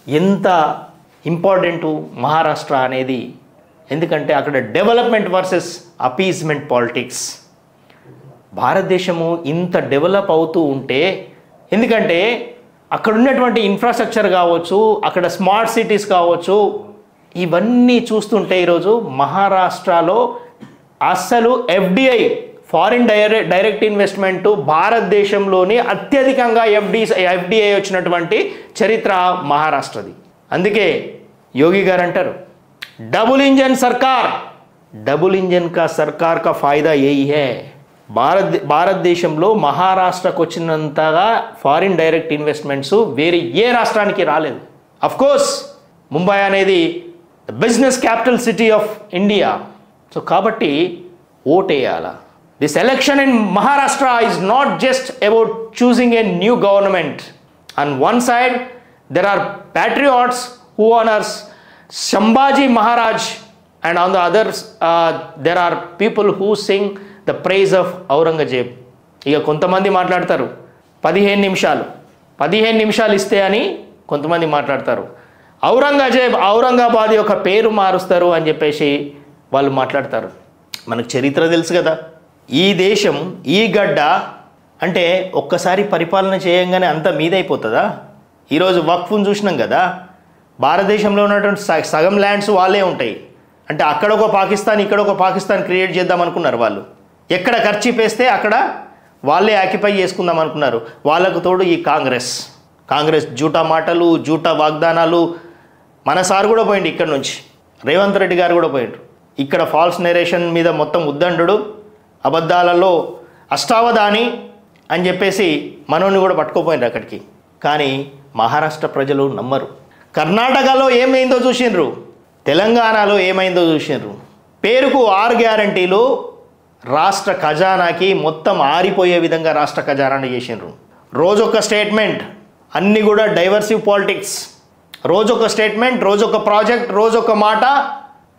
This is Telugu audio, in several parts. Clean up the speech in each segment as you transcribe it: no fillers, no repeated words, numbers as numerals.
ఎంత ఇంపార్టెంట్ మహారాష్ట్ర అనేది, ఎందుకంటే అక్కడ డెవలప్మెంట్ వర్సెస్ అపీజ్మెంట్ పాలిటిక్స్. భారతదేశము ఇంత డెవలప్ అవుతూ ఉంటే, ఎందుకంటే అక్కడ ఉన్నటువంటి ఇన్ఫ్రాస్ట్రక్చర్ కావచ్చు, అక్కడ స్మార్ట్ సిటీస్ కావచ్చు, ఇవన్నీ చూస్తుంటే ఈరోజు మహారాష్ట్రలో అస్సలు ఎఫ్డిఐ ఫారిన్ డైరెక్ట్ ఇన్వెస్ట్మెంట్ భారతదేశంలోని అత్యధికంగా ఎఫ్డిఐ వచ్చినటువంటి చరిత్ర మహారాష్ట్రది. అందుకే యోగి గారు అంటారు, డబుల్ ఇంజన్ సర్కార్, డబుల్ ఇంజన్ కా సర్కార్ కా ఫాయిదా యహీ హై. భారతదేశంలో మహారాష్ట్రకు వచ్చినంతగా ఫారిన్ డైరెక్ట్ ఇన్వెస్ట్మెంట్స్ వేరే ఏ రాష్ట్రానికి రాలేదు. అఫ్ కోర్స్ ముంబై అనేది the business capital city of India. So కాబట్టి ఓటేయాల. This election in Maharashtra is not just about choosing a new government. On one side there are patriots who honors Shambhaji Maharaj, and on the others there are people who sing the praise of Aurangzeb. ఇక కొంతమంది మాట్లాడతారు 15 నిమిషాలు ఇస్తే అని కొంతమంది మాట్లాడతారు. ఔరంగాబాద్ యొక్క పేరు మారుస్తారు అని చెప్పేసి వాళ్ళు మాట్లాడతారు. మనకు చరిత్ర తెలుసు కదా, ఈ దేశం ఈ గడ్డ అంటే ఒక్కసారి పరిపాలన చేయంగానే అంత మీదైపోతుందా? ఈరోజు వక్ఫ్ను చూసినాం కదా, భారతదేశంలో ఉన్నటువంటి సగం ల్యాండ్స్ వాళ్ళే ఉంటాయి. అంటే అక్కడ ఒక పాకిస్తాన్, ఇక్కడ ఒక పాకిస్తాన్ క్రియేట్ చేద్దాం అనుకున్నారు వాళ్ళు. ఎక్కడ ఖర్చు పేస్తే అక్కడ వాళ్ళే ఆక్యుపై చేసుకుందాం అనుకున్నారు. వాళ్ళకు తోడు ఈ కాంగ్రెస్ జూటా మాటలు, జూటా వాగ్దానాలు. మన సార్ కూడా పోయిండు ఇక్కడ నుంచి, రేవంత్ రెడ్డి గారు కూడా పోయిండు. ఇక్కడ ఫాల్స్ నెరేషన్ మీద మొత్తం ఉద్దండు, అబద్ధాలలో అష్టావధాని అని చెప్పేసి మనోని కూడా పట్టుకోపోయినారు అక్కడికి. కానీ మహారాష్ట్ర ప్రజలు నమ్మరు. కర్ణాటకలో ఏమైందో చూసిండ్రు, తెలంగాణలో ఏమైందో చూసిండ్రు. పేరుకు 6 గ్యారంటీలు రాష్ట్ర ఖజానాకి మొత్తం ఆరిపోయే విధంగా రాష్ట్ర ఖజానాని చేసిండ్రు. రోజొక స్టేట్మెంట్, అన్నీ కూడా డైవర్సివ్ పాలిటిక్స్. రోజొక స్టేట్మెంట్, రోజొక ప్రాజెక్ట్, రోజొక మాట,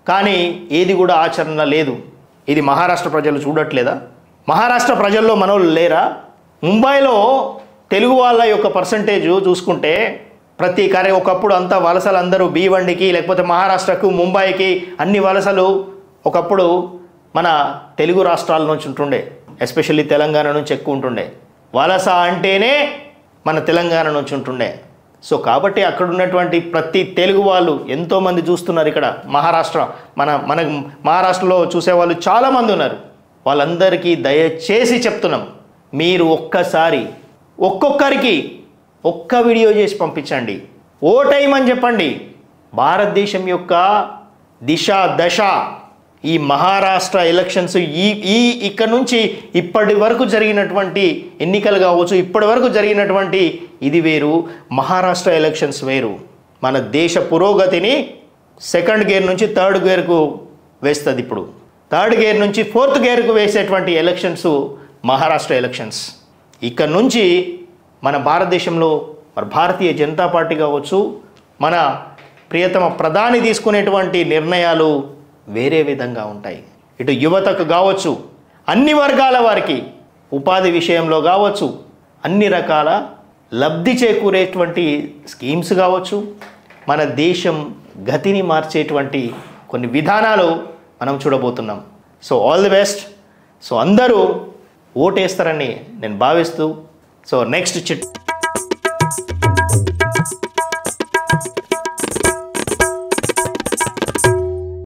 కానీ ఏది కూడా ఆచరణ లేదు. ఇది మహారాష్ట్ర ప్రజలు చూడట్లేదా? మహారాష్ట్ర ప్రజల్లో మనోళ్ళు లేరా? ముంబైలో తెలుగు వాళ్ళ యొక్క పర్సంటేజ్ చూసుకుంటే ఒకప్పుడు అంతా వలసలు అందరూ భీవండికి లేకపోతే మహారాష్ట్రకు, ముంబైకి అన్ని వలసలు ఒకప్పుడు మన తెలుగు రాష్ట్రాల నుంచి ఉంటుండే, ఎస్పెషల్లీ తెలంగాణ నుంచి ఎక్కువ ఉంటుండే. వలస అంటేనే మన తెలంగాణ నుంచి ఉంటుండే. సో కాబట్టి అక్కడ ఉన్నటువంటి ప్రతి తెలుగు వాళ్ళు ఎంతోమంది చూస్తున్నారు. ఇక్కడ మన మహారాష్ట్రలో చూసేవాళ్ళు చాలామంది ఉన్నారు. వాళ్ళందరికీ దయచేసి చెప్తున్నాం, మీరు ఒక్కసారి ఒక్కొక్కరికి ఒక్క వీడియో చేసి పంపించండి, ఓటేయమని చెప్పండి. భారతదేశం యొక్క దశ ఈ మహారాష్ట్ర ఎలక్షన్స్ ఇక్కడ నుంచి ఇప్పటి వరకు జరిగినటువంటి ఎన్నికలు కావచ్చు, ఇప్పటి వరకు జరిగినటువంటి ఇది వేరు, మహారాష్ట్ర ఎలక్షన్స్ వేరు. మన దేశ పురోగతిని 2nd గేర్ నుంచి 3rd గేర్కు వేస్తుంది. ఇప్పుడు 3rd గేర్ నుంచి 4th గేర్కు వేసేటువంటి ఎలక్షన్స్ మహారాష్ట్ర ఎలక్షన్స్. ఇక్కడ నుంచి మన భారతదేశంలో మరి భారతీయ జనతా పార్టీ కావచ్చు, మన ప్రియతమ ప్రధాని తీసుకునేటువంటి నిర్ణయాలు వేరే విధంగా ఉంటాయి. ఇటు యువతకు కావచ్చు, అన్ని వర్గాల వారికి ఉపాధి విషయంలో కావచ్చు, అన్ని రకాల లబ్ధి చేకూరేటువంటి స్కీమ్స్ కావచ్చు, మన దేశం గతిని మార్చేటువంటి కొన్ని విధానాలు మనం చూడబోతున్నాం. So all the best. So అందరూ ఓటేస్తారని నేను భావిస్తూ, సో నెక్స్ట్